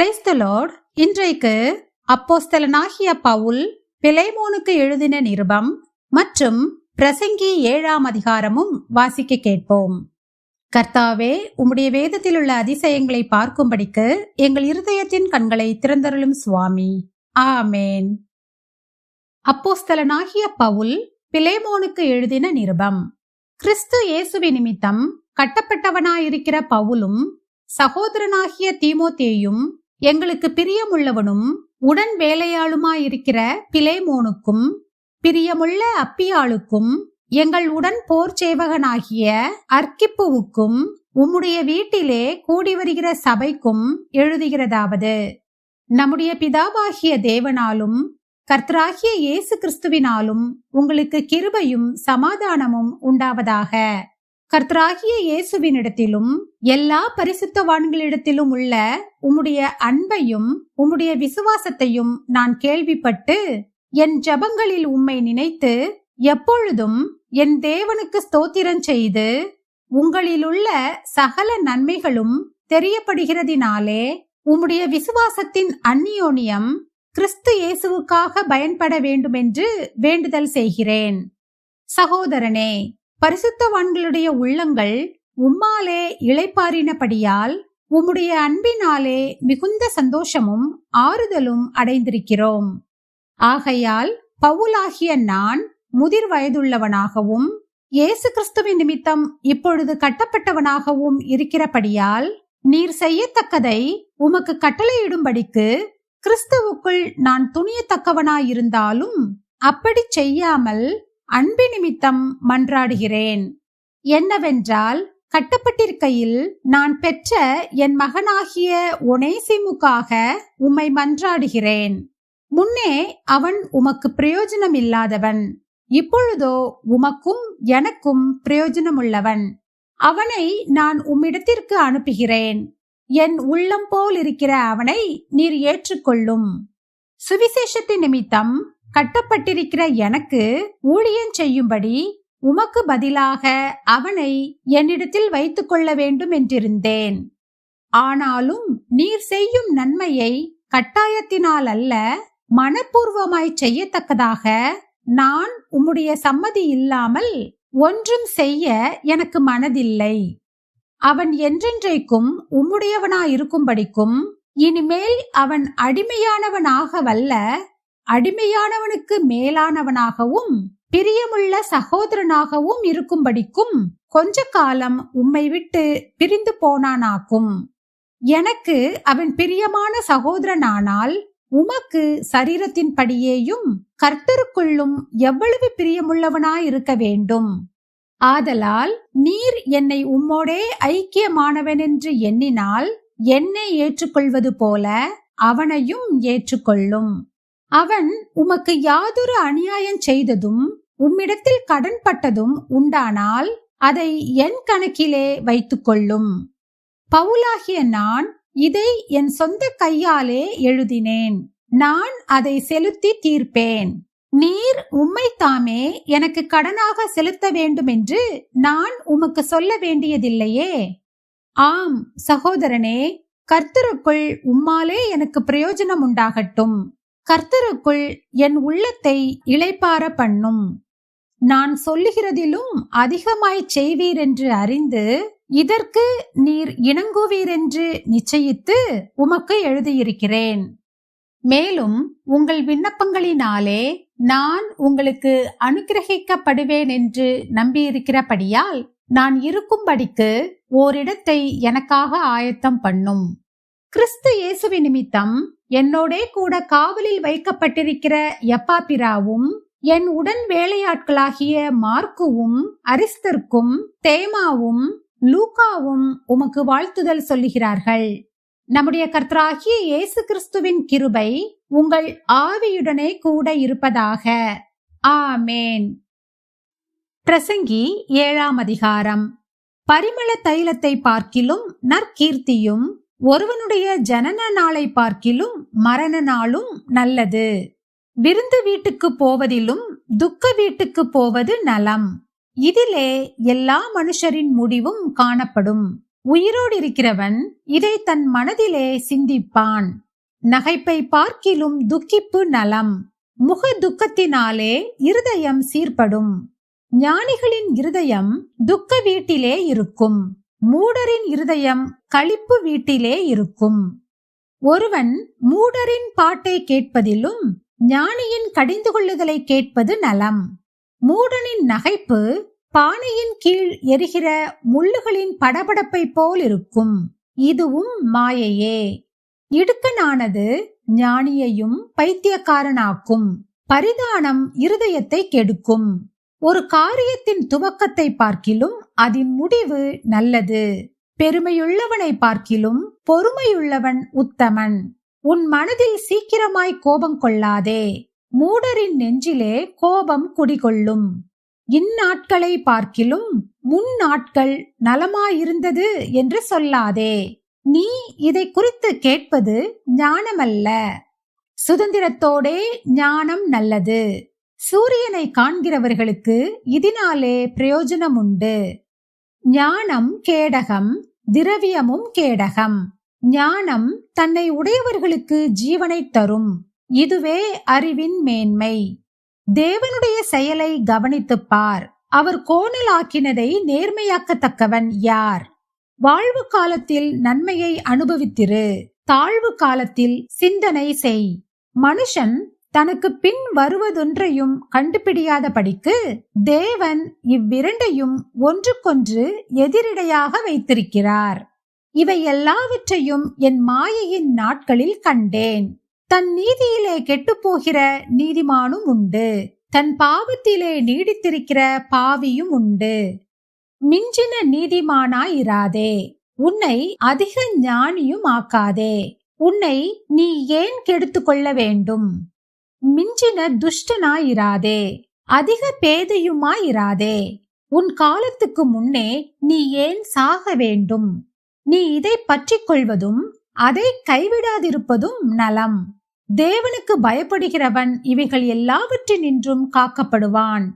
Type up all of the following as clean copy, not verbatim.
Praise the Lord. இன்றைக்கு அப்போஸ்தலனாகிய பவுல் பிலேமோனுக்கு எழுதின நிருபம் மற்றும் பிரசங்கி 7ஆம் அதிகாரமும் வாசிக்க கேட்போம். கர்த்தாவே, உம்முடைய வேதத்தில் உள்ள அதிசயங்களை பார்க்கும்படிக்கு எங்கள் இருதயத்தின் கண்களை திறந்தருளும் சுவாமி. ஆமேன். அப்போஸ்தலனாகிய பவுல் பிலேமோனுக்கு எழுதின நிருபம். கிறிஸ்து இயேசுவின் நிமித்தம் கட்டப்பட்டவனாயிருக்கிற பவுலும் சகோதரனாகிய தீமோத்தேயும் எங்களுக்கு பிரியமுள்ளவனும் உடன் வேலையாளுமாயிருக்கிற பிலேமோனுக்கும் பிரியமுள்ள அப்பியாளுக்கும் எங்கள் உடன் போர் சேவகனாகிய அர்க்கிப்புவுக்கும் உம்முடைய வீட்டிலே கூடி வருகிற சபைக்கும் எழுதுகிறதாவது: நம்முடைய பிதாவாகிய தேவனாலும் கர்த்தராகிய இயேசு கிறிஸ்துவினாலும் உங்களுக்கு கிருபையும் சமாதானமும் உண்டாவதாக. கர்த்தராகிய இயேசுவினிடத்திலும் எல்லா பரிசுத்தவான்களிடத்திலும் உள்ள உம்முடைய அன்பையும் உம்முடைய விசுவாசத்தையும் நான் கேள்விப்பட்டு என் ஜெபங்களில் உம்மை நினைத்து எப்பொழுதும் என் தேவனுக்கு ஸ்தோத்திரம் செய்து உங்களிலுள்ள சகல நன்மைகளும் தெரியப்படுகிறதினாலே உம்முடைய விசுவாசத்தின் அந்நியோனியம் கிறிஸ்து இயேசுவுக்காக பயன்பட வேண்டுமென்று வேண்டுதல் செய்கிறேன். சகோதரனே, பரிசுத்தவான்களுடைய உள்ளங்கள் உம்மாலே இளைப்பாறினபடியால் உம்முடைய அன்பினாலே மிகுந்த சந்தோஷமும் ஆறுதலும் அடைந்திருக்கிறோம். ஆகையால் பவுலாகிய நான் முதிர் வயதுள்ளவனாகவும் இயேசு கிறிஸ்துவின் நிமித்தம் இப்பொழுது கட்டப்பட்டவனாகவும் இருக்கிறபடியால் நீர் செய்யத்தக்கதை உமக்கு கட்டளையிடும்படிக்கு கிறிஸ்துவுக்குள் நான் துணியத்தக்கவனாயிருந்தாலும் அப்படி செய்யாமல் அன்பு நிமித்தம் மன்றாடுகிறேன். என்னவென்றால், கட்டப்பட்டிருக்கையில் நான் பெற்ற என் மகனாகிய ஒனேசிமுக்காக உம்மை மன்றாடுகிறேன். முன்னே அவன் உமக்கு பிரயோஜனமில்லாதவன், இப்பொழுதோ உமக்கும் எனக்கும் பிரயோஜனமுள்ளவன். அவனை நான் உம்மிடத்திற்கு அனுப்புகிறேன். என் உள்ளம் போல் இருக்கிற அவனை நீர் ஏற்றுக்கொள்ளும். சுவிசேஷத்தின் நிமித்தம் கட்டப்பட்டிருக்கிற எனக்கு ஊழியம் செய்யும்படி உமக்கு பதிலாக அவனை என்னிடத்தில் வைத்துக் கொள்ள வேண்டும் என்றிருந்தேன். ஆனாலும் நீர் செய்யும் நன்மையை கட்டாயத்தினால் அல்ல, மனப்பூர்வமாய் செய்யத்தக்கதாக நான் உம்முடைய சம்மதி இல்லாமல் ஒன்றும் செய்ய எனக்கு மனதில்லை. அவன் என்றென்றைக்கும் உம்முடையவனாயிருக்கும்படிக்கும் இனிமேல் அவன் அடிமையானவனாகவல்ல, அடிமையானவனுக்கு மேலானவனாகவும் பிரியமுள்ள சகோதரனாகவும் இருக்கும்படிக்கும் கொஞ்ச காலம் உம்மை விட்டு பிரிந்து போனானாக்கும். எனக்கு அவன் பிரியமான சகோதரனானால் உமக்கு சரீரத்தின் படியேயும் கர்த்தருக்குள்ளும் எவ்வளவு பிரியமுள்ளவனாயிருக்க வேண்டும். ஆதலால் நீர் என்னை உம்மோடே ஐக்கியமானவனென்று எண்ணினால் என்னை ஏற்றுக்கொள்வது போல அவனையும் ஏற்றுக்கொள்ளும். அவன் உமக்கு யாதொரு அநியாயம் செய்ததும் உம்மிடத்தில் கடன்பட்டதும் உண்டானால் அதை என் கணக்கிலே வைத்துக் கொள்ளும். பவுலாகிய நான் இதை என் சொந்த கையாலே எழுதினேன். நான் அதை செலுத்தி தீர்ப்பேன். நீர் உம்மை தாமே எனக்கு கடனாக செலுத்த வேண்டும் என்று நான் உமக்கு சொல்ல வேண்டியதில்லையே. ஆம் சகோதரனே, கர்த்தருக்குள் உம்மாலே எனக்கு பிரயோஜனம் உண்டாகட்டும். கர்த்தருக்குள் என் உள்ளத்தை இளைப்பார பண்ணும். நான் சொல்லுகிறதிலும் அதிகமாய் செய்வீர் என்று அறிந்து இதற்கு நீர் இணங்குவீர் என்று நிச்சயித்து உமக்கு எழுதியிருக்கிறேன். மேலும் உங்கள் விண்ணப்பங்களினாலே நான் உங்களுக்கு அனுக்கிரகிக்கப்படுவேன் என்று நம்பியிருக்கிறபடியால் நான் இருக்கும்படிக்கு ஓரிடத்தை எனக்காக ஆயத்தம் பண்ணும். கிறிஸ்து இயேசுவின் நிமித்தம் என்னோடே கூட காவலில் வைக்கப்பட்டிருக்கிற எப்பாப்பிராவும் என் உடன் வேலையாட்களாகிய மார்க்குவும் அரிஸ்தர்க்கும் தேமாவும் லூக்காவும் உமக்கு வாழ்த்துதல் சொல்லுகிறார்கள். நம்முடைய கர்த்தராகிய இயேசு கிறிஸ்துவின் கிருபை உங்கள் ஆவியுடனே கூட இருப்பதாக. ஆமேன். பிரசங்கி 7ஆம் அதிகாரம். பரிமள தைலத்தை பார்க்கிலும் நற்கீர்த்தியும் ஒருவனுடைய ஜனன நாளை பார்க்கிலும் மரண நாளும் நல்லது. விருந்து வீட்டுக்கு போவதிலும் துக்க வீட்டுக்கு போவது நலம். இதிலே எல்லா மனுஷரின் முடிவும் காணப்படும். உயிரோடு இருக்கிறவன் இதை தன் மனதிலே சிந்திப்பான். நகைப்பை பார்க்கிலும் துக்கிப்பு நலம். முக துக்கத்தினாலே இருதயம் சீர்படும். ஞானிகளின் இருதயம் துக்க வீட்டிலே இருக்கும். மூடரின் இருதயம் களிப்பு வீட்டிலே இருக்கும். ஒருவன் மூடரின் பாட்டை கேட்பதிலும் ஞானியின் கடிந்து கொள்ளுதலை கேட்பது நலம். மூடனின் நகைப்பு பானையின் கீழ் எரிகிற முள்ளுகளின் படபடப்பை போல் இருக்கும். இதுவும் மாயையே. இடுக்கனானது ஞானியையும் பைத்தியக்காரனாக்கும். பரிதானம் இருதயத்தை கெடுக்கும். ஒரு காரியத்தின் துவக்கத்தை பார்க்கிலும் அதன் முடிவு நல்லது. பெருமையுள்ளவனை பார்க்கிலும் பொறுமையுள்ளவன் உத்தமன். உன் மனதில் சீக்கிரமாய் கோபம் கொள்ளாதே. மூடரின் நெஞ்சிலே கோபம் குடிகொள்ளும். இந்நாட்களை பார்க்கிலும் முன்னாட்கள் நலமாயிருந்தது என்று சொல்லாதே. நீ இதை குறித்து கேட்பது ஞானமல்ல. சுதந்திரத்தோடே ஞானம் நல்லது. சூரியனை காண்கிறவர்களுக்கு இதனாலே பிரயோஜனம் உண்டு. ஞானம் கேடகம், திரவியமும் கேடகம். ஞானம் தன்னை உடையவர்களுக்கு ஜீவனை தரும். இதுவே அறிவின் மேன்மை. தேவனுடைய செயலை கவனித்துப் பார். அவர் கோணலாக்கினதை நேர்மையாக்கத்தக்கவன் யார்? வாழ்வு காலத்தில் நன்மையை அனுபவித்திரு. தாழ்வு காலத்தில் சிந்தனை செய். மனுஷன் தனக்கு பின் வருவதொன்றையும் கண்டுபிடியாதபடிக்கு தேவன் இவ்விரண்டையும் ஒன்றுக்கொன்று எதிரிடையாக வைத்திருக்கிறார். இவை எல்லாவற்றையும் என் மாயையின் நாட்களில் கண்டேன். தன் நீதியிலே கெட்டுப்போகிற நீதிமானும் உண்டு. தன் பாவத்திலே நீடித்திருக்கிற பாவியும் உண்டு. மிஞ்சின நீதிமானாயிராதே. உன்னை அதிக ஞானியும் ஆக்காதே. உன்னை நீ ஏன் கெடுத்து கொள்ள வேண்டும்? மிஞ்சின துஷ்டனாயிராதே. அதிக பேதையுமாயிராதே. உன் காலத்துக்கு முன்னே நீ ஏன் சாக வேண்டும்? நீ இதை பற்றி கொள்வதும் அதை கைவிடாதிருப்பதும் நலம். தேவனுக்கு பயப்படுகிறவன் இவைகள் எல்லாவற்றினின்றும் காக்கப்படுவான்.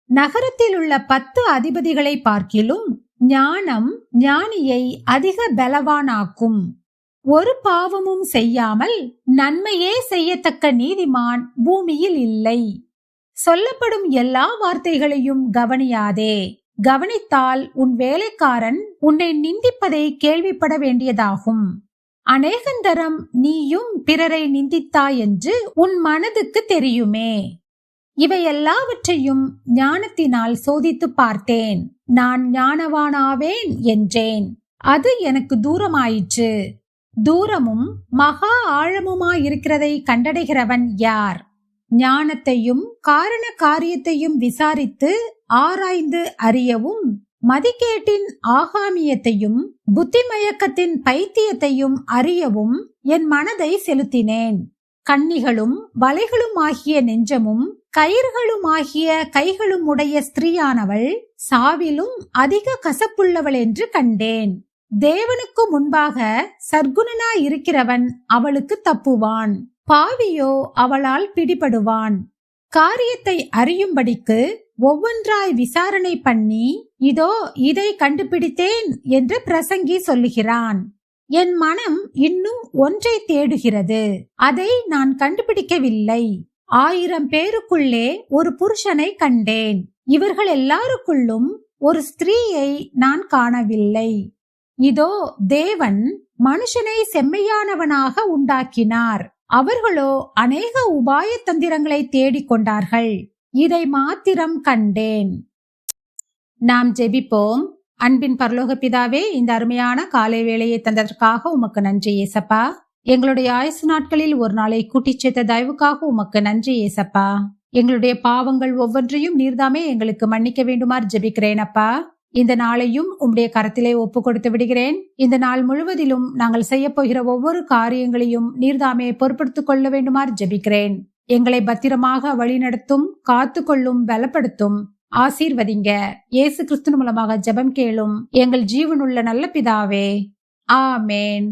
நகரத்தில் உள்ள 10 அதிபதிகளை பார்க்கிலும் ஞானம் ஞானியை அதிக பலவானாக்கும். ஒரு பாவமும் செய்யாமல் நன்மையே செய்யத்தக்க நீதிமான் பூமியில் இல்லை. சொல்லப்படும் எல்லா வார்த்தைகளையும் கவனியாதே. கவனித்தால் உன் வேலைக்காரன் உன்னை நிந்திப்பதை கேள்விப்பட வேண்டியதாகும். அநேகந்தரம் நீயும் பிறரை நிந்தித்தாய் என்று உன் மனதுக்கு தெரியுமே. இவை எல்லாவற்றையும் ஞானத்தினால் சோதித்து பார்த்தேன். நான் ஞானவானாவேன் என்றேன். அது எனக்கு தூரமாயிற்று. தூரமும் மகா ஆழமுமாயிருக்கிறதை கண்டடைகிறவன் யார்? ஞானத்தையும் காரண காரியத்தையும் விசாரித்து ஆராய்ந்து அறியவும், மதிகேட்டின் ஆகாமியத்தையும் புத்திமயக்கத்தின் பைத்தியத்தையும் அறியவும் என் மனதை செலுத்தினேன். கண்ணிகளும் வலைகளும் ஆகிய நெஞ்சமும் கயிர்களுமாகிய கைகளும் உடைய ஸ்திரீயானவள் சாவிலும் அதிக கசப்புள்ளவள் என்று கண்டேன். தேவனுக்கு முன்பாக சற்குணனாயிருக்கிறவன் அவளுக்கு தப்புவான். பாவியோ அவளால் பிடிபடுவான். காரியத்தை அறியும்படிக்கு ஒவ்வொன்றாய் விசாரணை பண்ணி, இதோ இதை கண்டுபிடித்தேன் என்று பிரசங்கி சொல்லுகிறான். என் மனம் இன்னும் ஒன்றை தேடுகிறது, அதை நான் கண்டுபிடிக்கவில்லை. 1000 பேருக்குள்ளே ஒரு புருஷனை கண்டேன். இவர்கள் எல்லாருக்குள்ளும் ஒரு ஸ்திரீயை நான் காணவில்லை. இதோ தேவன் மனுஷனை செம்மையானவனாக உண்டாக்கினார். அவர்களோ அநேக உபாய தந்திரங்களை தேடிக்கொண்டார்கள். இதை மாத்திரம் கண்டேன். நாம் ஜெபிப்போம். அன்பின் பரலோக பிதாவே, இந்த அருமையான காலை வேளையை தந்ததற்காக உமக்கு நன்றி ஏசப்பா. எங்களுடைய ஆயுசு நாட்களில் ஒரு நாளை கூட்டிச் சேர்த்த தயவுக்காக உமக்கு நன்றி ஏசப்பா. எங்களுடைய பாவங்கள் ஒவ்வொன்றையும் நீர்தாமே எங்களுக்கு மன்னிக்க வேண்டுமாறு ஜெபிக்கிறேன் அப்பா. இந்த நாளையும் உம்முடைய கரத்திலே ஒப்பு கொடுத்து விடுகிறேன். இந்த நாள் முழுவதிலும் நாங்கள் செய்ய போகிற ஒவ்வொரு காரியங்களையும் நீர்தாமே பொறுப்படுத்திக் கொள்ள வேண்டுமாறு ஜெபிக்கிறேன். எங்களை பத்திரமாக வழிநடத்தும், காத்து கொள்ளும், பலப்படுத்தும், ஆசீர்வதிங்க. இயேசு கிறிஸ்து மூலமாக ஜெபம் கேளும் எங்கள் ஜீவனுள்ள நல்ல பிதாவே, ஆமேன்.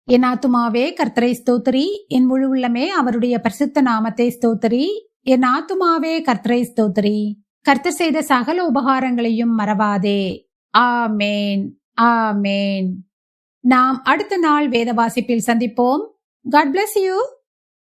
என் ஆத்துமாவே கர்த்தரை ஸ்தோத்திரி, என் முழு உள்ளமே அவருடைய பரிசுத்த நாமத்தை ஸ்தோத்திரி. என் ஆத்துமாவே கர்த்தரை ஸ்தோத்திரி, கர்த்தர் செய்த சகல உபகாரங்களையும் மறவாதே. ஆமேன், ஆமேன். நாம் அடுத்த நாள் வேத வாசிப்பில் சந்திப்போம். God bless you.